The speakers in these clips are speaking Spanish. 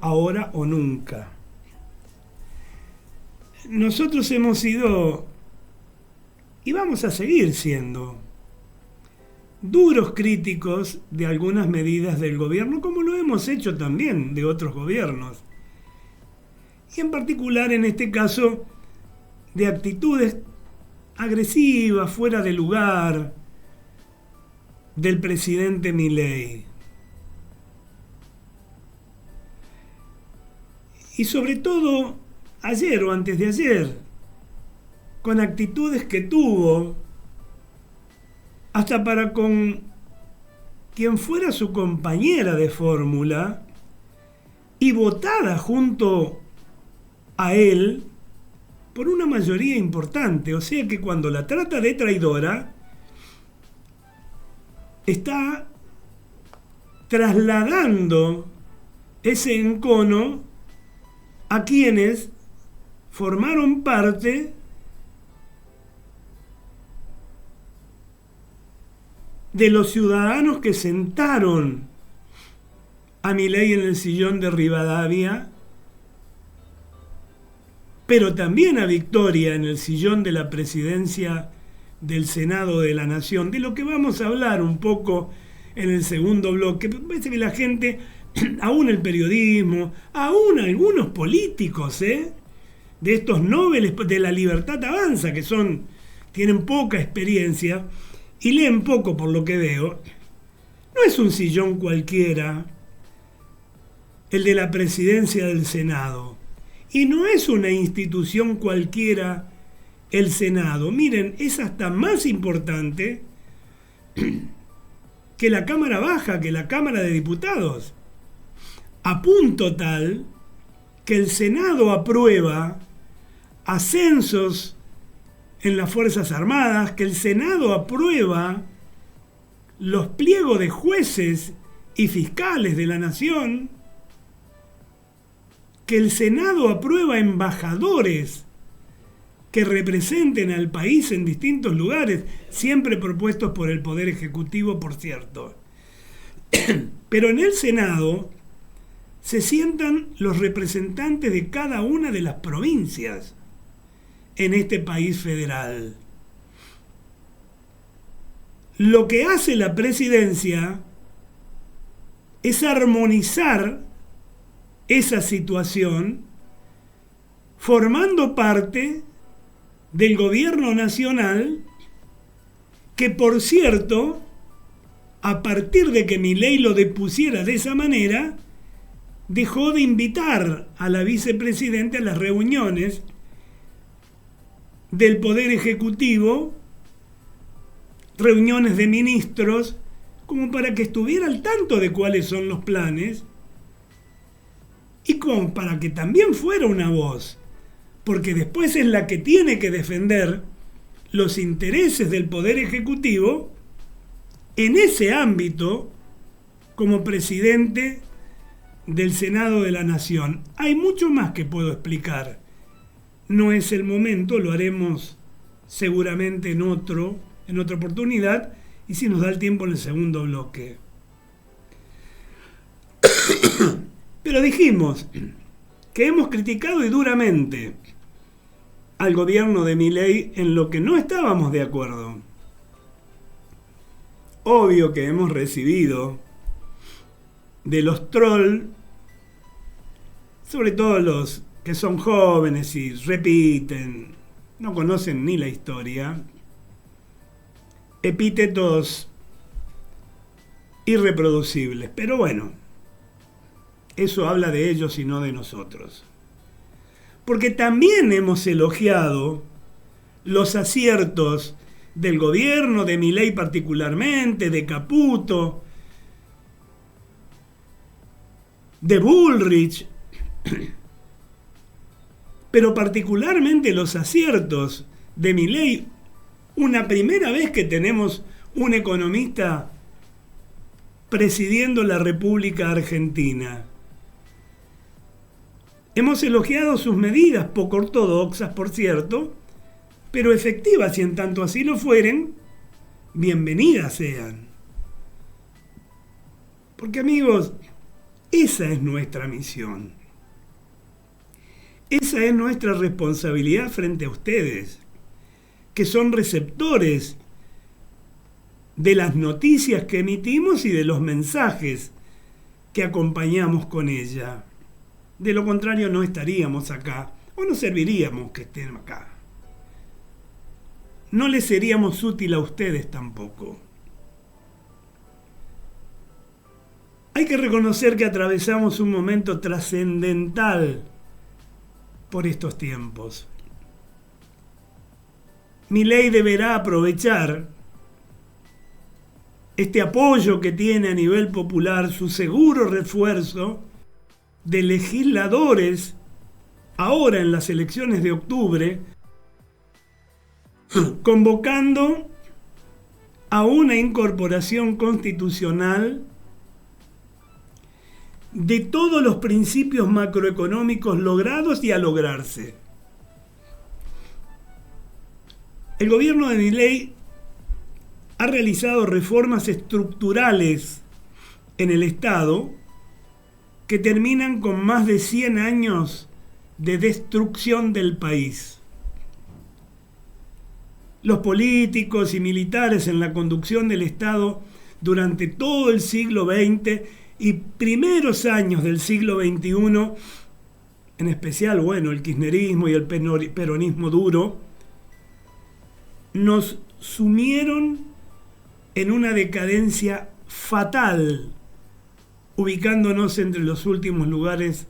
ahora o nunca. Nosotros hemos sido, y vamos a seguir siendo, duros críticos de algunas medidas del gobierno, como lo hemos hecho también de otros gobiernos. Y en particular, en este caso, de actitudes agresivas, fuera de lugar, del presidente Milei. Y sobre todo, ayer o antes de ayer, con actitudes que tuvo hasta para con quien fuera su compañera de fórmula y votada junto a él por una mayoría importante. O sea que cuando la trata de traidora, está trasladando ese encono a quienes formaron parte de los ciudadanos que sentaron a Milei en el sillón de Rivadavia, pero también a Victoria en el sillón de la presidencia del Senado de la Nación, de lo que vamos a hablar un poco en el segundo bloque. Parece que la gente, aún el periodismo, aún algunos políticos, de estos nobles de la libertad avanza, que tienen poca experiencia y leen poco por lo que veo, no es un sillón cualquiera el de la presidencia del Senado, y no es una institución cualquiera el Senado. Miren, es hasta más importante que la Cámara Baja, que la Cámara de Diputados, a punto tal que el Senado aprueba ascensos en las Fuerzas Armadas, que el Senado aprueba los pliegos de jueces y fiscales de la Nación, que el Senado aprueba embajadores que representen al país en distintos lugares, siempre propuestos por el Poder Ejecutivo, por cierto. Pero en el Senado se sientan los representantes de cada una de las provincias en este país federal. Lo que hace la presidencia es armonizar esa situación, formando parte del gobierno nacional, que por cierto, a partir de que Milei lo depusiera de esa manera, dejó de invitar a la vicepresidenta a las reuniones del Poder Ejecutivo, reuniones de ministros, como para que estuviera al tanto de cuáles son los planes y como para que también fuera una voz, porque después es la que tiene que defender los intereses del Poder Ejecutivo en ese ámbito como presidente del Senado de la Nación. Hay mucho más que puedo explicar. No es el momento, lo haremos seguramente en otra oportunidad, y si nos da el tiempo en el segundo bloque. Pero dijimos que hemos criticado y duramente al gobierno de Milei en lo que no estábamos de acuerdo. Obvio que hemos recibido de los trolls, sobre todo los que son jóvenes y repiten, no conocen ni la historia, epítetos irreproducibles. Pero bueno, eso habla de ellos y no de nosotros. Porque también hemos elogiado los aciertos del gobierno, de Milei particularmente, de Caputo, de Bullrich, pero particularmente los aciertos de Milei, una primera vez que tenemos un economista presidiendo la República Argentina. Hemos elogiado sus medidas, poco ortodoxas, por cierto, pero efectivas, y en tanto así lo fueren, bienvenidas sean. Porque, amigos, Esa es nuestra misión. Esa es nuestra responsabilidad frente a ustedes, que son receptores de las noticias que emitimos y de los mensajes que acompañamos con ella. De lo contrario no estaríamos acá, o no serviríamos que estén acá. No les seríamos útil a ustedes tampoco. Hay que reconocer que atravesamos un momento trascendental por estos tiempos. Milei deberá aprovechar este apoyo que tiene a nivel popular, su seguro refuerzo de legisladores ahora en las elecciones de octubre, convocando a una incorporación constitucional de todos los principios macroeconómicos logrados y a lograrse. El gobierno de Milei ha realizado reformas estructurales en el Estado que terminan con más de 100 años de destrucción del país. Los políticos y militares en la conducción del Estado durante todo el siglo XX y primeros años del siglo XXI, en especial, el kirchnerismo y el peronismo duro, nos sumieron en una decadencia fatal, ubicándonos entre los últimos lugares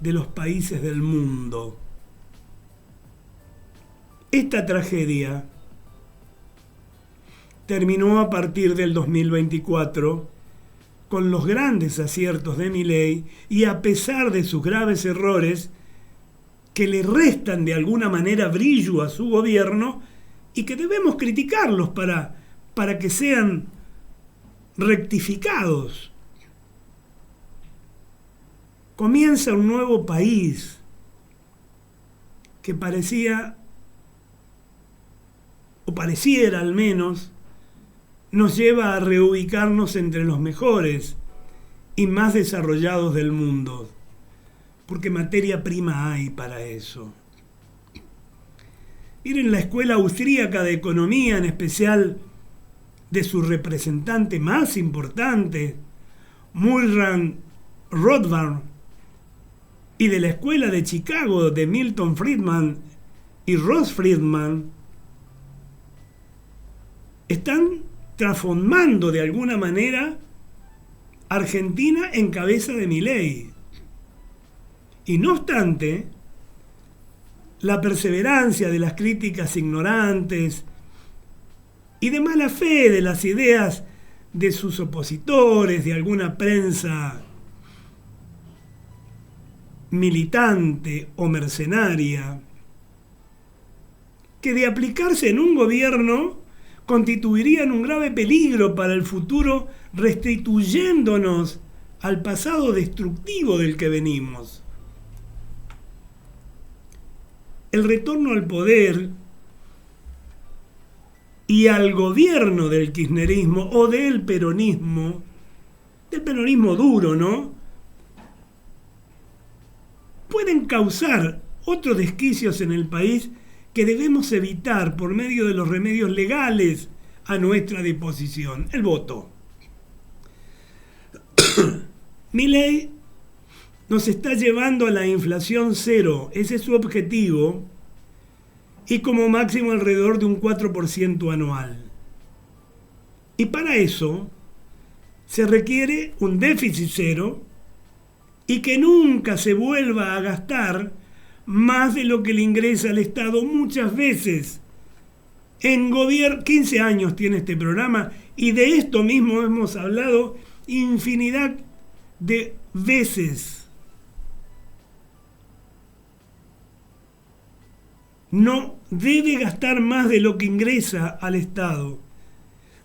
de los países del mundo. Esta tragedia terminó a partir del 2024 con los grandes aciertos de Milei y a pesar de sus graves errores que le restan de alguna manera brillo a su gobierno y que debemos criticarlos para que sean rectificados. Comienza un nuevo país que pareciera al menos, nos lleva a reubicarnos entre los mejores y más desarrollados del mundo, porque materia prima hay para eso. Miren, la Escuela Austríaca de Economía, en especial de su representante más importante, Murray Rothbard, y de la Escuela de Chicago de Milton Friedman y Ross Friedman, están transformando de alguna manera Argentina en cabeza de Milei. Y no obstante, la perseverancia de las críticas ignorantes y de mala fe de las ideas de sus opositores, de alguna prensa militante o mercenaria, que de aplicarse en un gobierno constituirían un grave peligro para el futuro, restituyéndonos al pasado destructivo del que venimos. El retorno al poder y al gobierno del kirchnerismo o del peronismo duro, ¿no?, pueden causar otros desquicios en el país que debemos evitar por medio de los remedios legales a nuestra disposición. El voto. Milei nos está llevando a la inflación cero, ese es su objetivo, y como máximo alrededor de un 4% anual. Y para eso se requiere un déficit cero y que nunca se vuelva a gastar más de lo que le ingresa al Estado muchas veces. En gobierno, 15 años tiene este programa y de esto mismo hemos hablado infinidad de veces. No debe gastar más de lo que ingresa al Estado,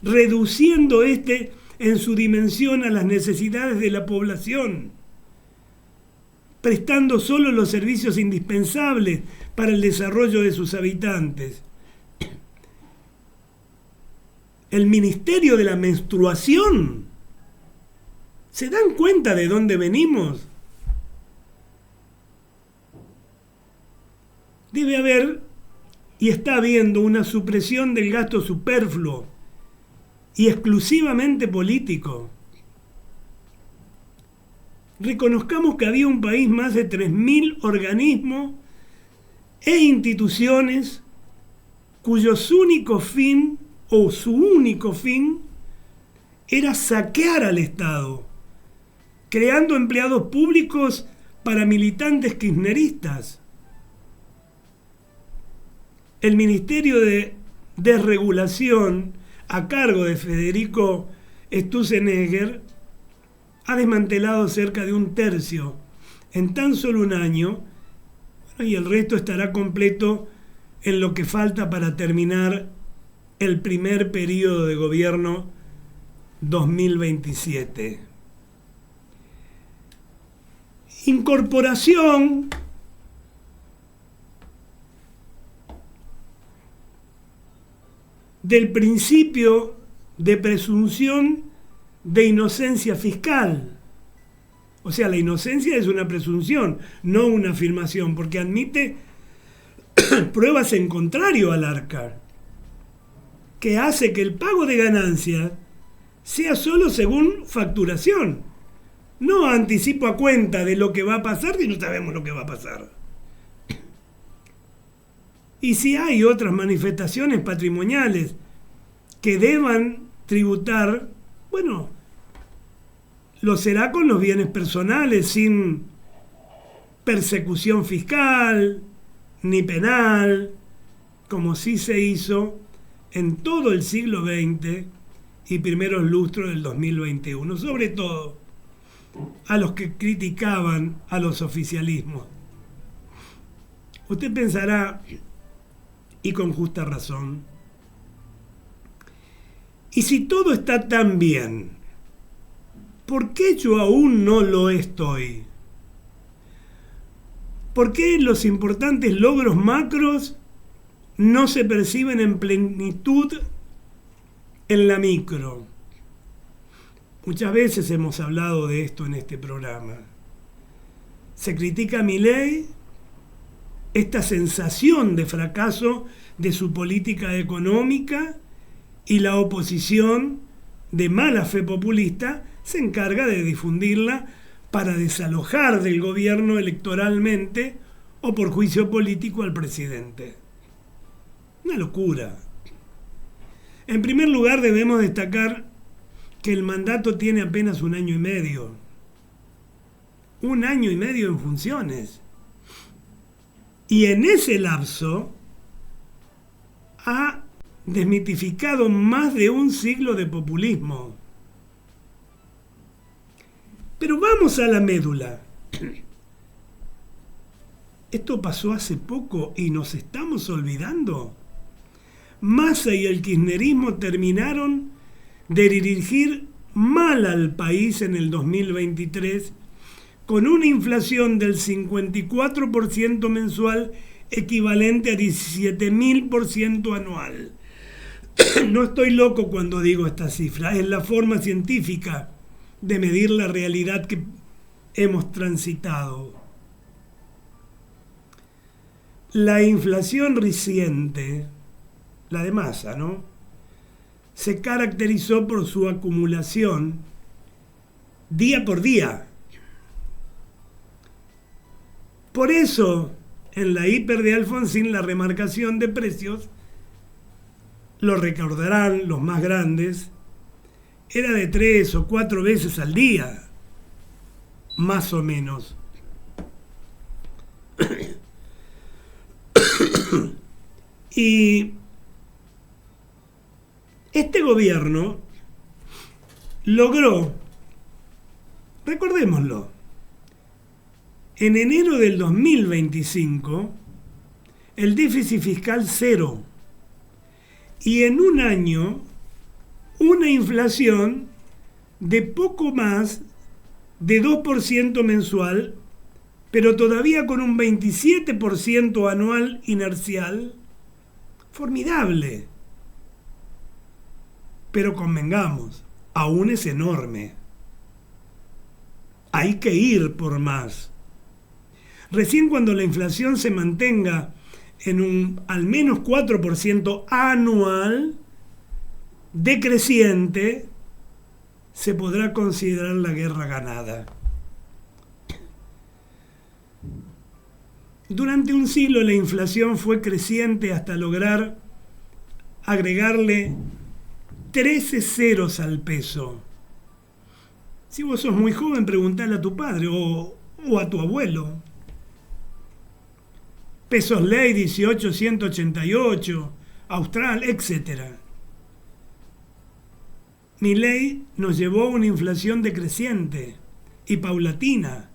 reduciendo en su dimensión a las necesidades de la población, prestando solo los servicios indispensables para el desarrollo de sus habitantes. El Ministerio de la Menstruación ¿Se dan cuenta de dónde venimos? Debe haber y está habiendo una supresión del gasto superfluo y exclusivamente político. Reconozcamos que había un país más de 3.000 organismos e instituciones cuyos único fin o su único fin era saquear al Estado, creando empleados públicos para militantes kirchneristas. El Ministerio de Desregulación, a cargo de Federico Sturzenegger, ha desmantelado cerca de un tercio en tan solo un año, y el resto estará completo en lo que falta para terminar el primer periodo de gobierno 2027. Incorporación del principio de presunción de inocencia fiscal. O sea, la inocencia es una presunción, no una afirmación, porque admite pruebas en contrario al arca, que hace que el pago de ganancias sea solo según facturación, no anticipo a cuenta de lo que va a pasar si no sabemos lo que va a pasar. Y si hay otras manifestaciones patrimoniales que deban tributar, bueno, lo será con los bienes personales, sin persecución fiscal ni penal, como sí se hizo en todo el siglo XX y primeros lustros del 2021, sobre todo a los que criticaban a los oficialismos. Usted pensará, y con justa razón, y si todo está tan bien, ¿por qué yo aún no lo estoy? ¿Por qué los importantes logros macros no se perciben en plenitud en la micro? Muchas veces hemos hablado de esto en este programa. Se critica a Milei esta sensación de fracaso de su política económica, y la oposición de mala fe populista se encarga de difundirla para desalojar del gobierno electoralmente o por juicio político al presidente. Una locura. En primer lugar, debemos destacar que el mandato tiene apenas 1 año y medio. 1 año y medio en funciones. Y en ese lapso ha desmitificado más de un siglo de populismo. Pero vamos a la médula. Esto pasó hace poco y nos estamos olvidando. Massa y el kirchnerismo terminaron de dirigir mal al país en el 2023 con una inflación del 54% mensual, equivalente a 17.000% anual. No estoy loco cuando digo esta cifra, es la forma científica de medir la realidad que hemos transitado. La inflación reciente, la de Massa, ¿no?, se caracterizó por su acumulación día por día. Por eso, en la hiper de Alfonsín, la remarcación de precios, lo recordarán los más grandes, era de 3 o 4 veces al día, más o menos. Y este gobierno logró, recordémoslo, en enero del 2025, el déficit fiscal 0. Y en un año, una inflación de poco más de 2% mensual, pero todavía con un 27% anual inercial. Formidable. Pero convengamos, aún es enorme. Hay que ir por más. Recién cuando la inflación se mantenga en un al menos 4% anual decreciente, se podrá considerar la guerra ganada. Durante un siglo la inflación fue creciente hasta lograr agregarle 13 ceros al peso. Si vos sos muy joven, preguntale a tu padre o a tu abuelo. Pesos ley 18.188, austral, etc. Milei nos llevó a una inflación decreciente y paulatina,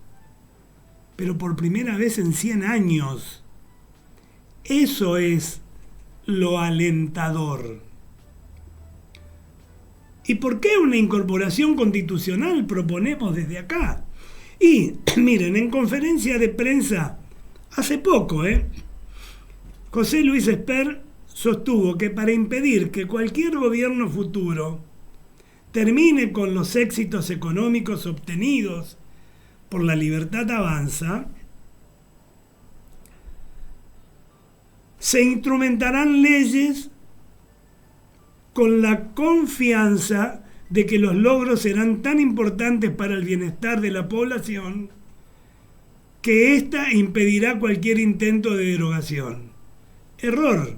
pero por primera vez en 100 años. Eso es lo alentador. ¿Y por qué una incorporación constitucional proponemos desde acá? Y miren, en conferencia de prensa hace poco, José Luis Esper sostuvo que para impedir que cualquier gobierno futuro termine con los éxitos económicos obtenidos por la Libertad Avanza, se instrumentarán leyes con la confianza de que los logros serán tan importantes para el bienestar de la población que ésta impedirá cualquier intento de derogación. Error.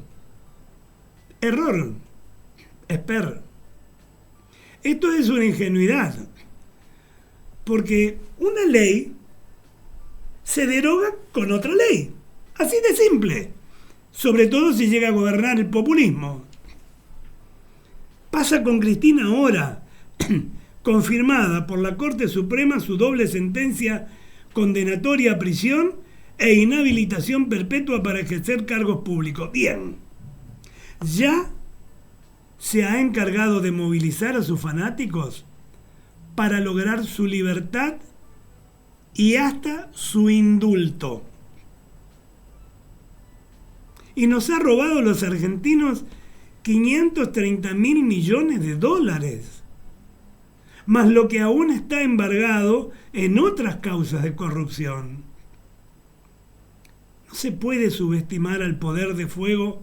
Esper. Esto es una ingenuidad, porque una ley se deroga con otra ley. Así de simple. Sobre todo si llega a gobernar el populismo. Pasa con Cristina ahora, confirmada por la Corte Suprema su doble sentencia condenatoria a prisión e inhabilitación perpetua para ejercer cargos públicos. Bien, ya se ha encargado de movilizar a sus fanáticos para lograr su libertad y hasta su indulto. Y nos ha robado a los argentinos 530.000 millones de dólares, más lo que aún está embargado en otras causas de corrupción. No se puede subestimar al poder de fuego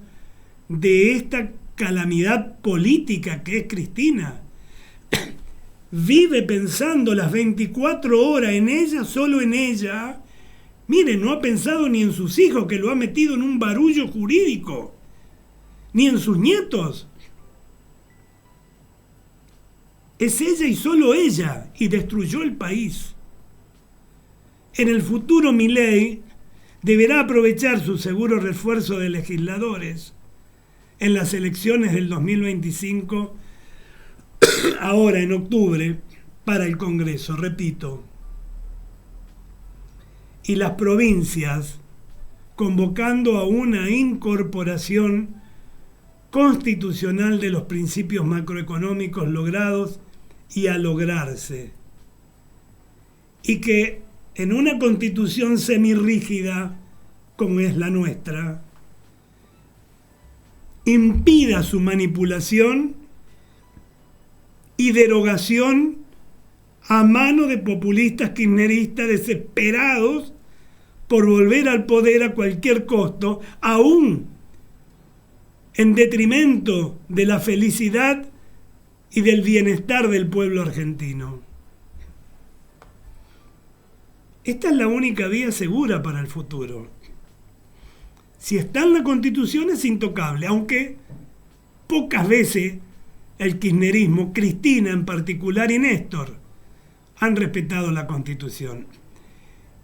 de esta calamidad política que es Cristina. Vive pensando las 24 horas en ella, solo en ella. Mire, no ha pensado ni en sus hijos, que lo ha metido en un barullo jurídico, ni en sus nietos. Es ella y solo ella, y destruyó el país. En el futuro, Milei deberá aprovechar su seguro refuerzo de legisladores en las elecciones del 2025, ahora en octubre, para el Congreso, repito. Y las provincias, convocando a una incorporación constitucional de los principios macroeconómicos logrados y a lograrse. Y que en una constitución semirrígida, como es la nuestra, impida su manipulación y derogación a mano de populistas kirchneristas desesperados por volver al poder a cualquier costo, aún en detrimento de la felicidad y del bienestar del pueblo argentino. Esta es la única vía segura para el futuro. Si está en la Constitución es intocable, aunque pocas veces el kirchnerismo, Cristina en particular y Néstor, han respetado la Constitución.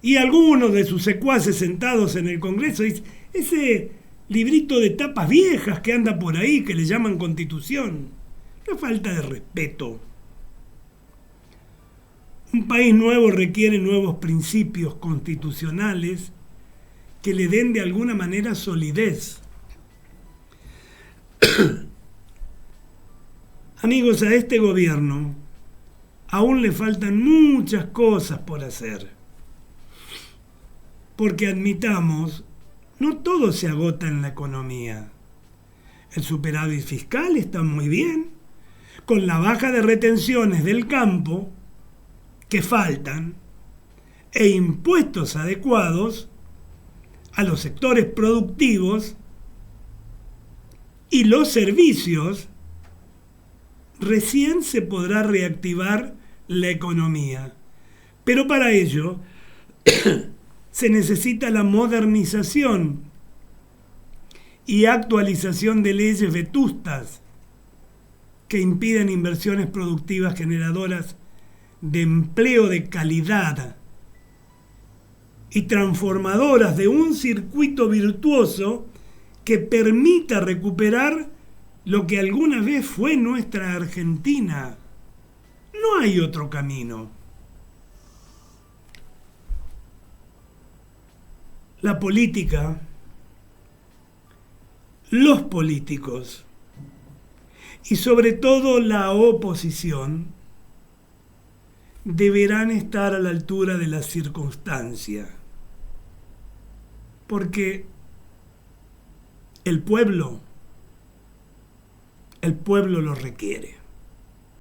Y algunos de sus secuaces sentados en el Congreso dicen, ese librito de tapas viejas que anda por ahí, que le llaman Constitución, una falta de respeto. Un país nuevo requiere nuevos principios constitucionales que le den de alguna manera solidez. Amigos, a este gobierno aún le faltan muchas cosas por hacer. Porque admitamos, no todo se agota en la economía. El superávit fiscal está muy bien, con la baja de retenciones del campo, que faltan, e impuestos adecuados a los sectores productivos y los servicios, recién se podrá reactivar la economía. Pero para ello se necesita la modernización y actualización de leyes vetustas que impiden inversiones productivas generadoras de empleo de calidad y transformadoras de un circuito virtuoso que permita recuperar lo que alguna vez fue nuestra Argentina. No hay otro camino. La política, los políticos y sobre todo la oposición deberán estar a la altura de la circunstancia, porque el pueblo lo requiere.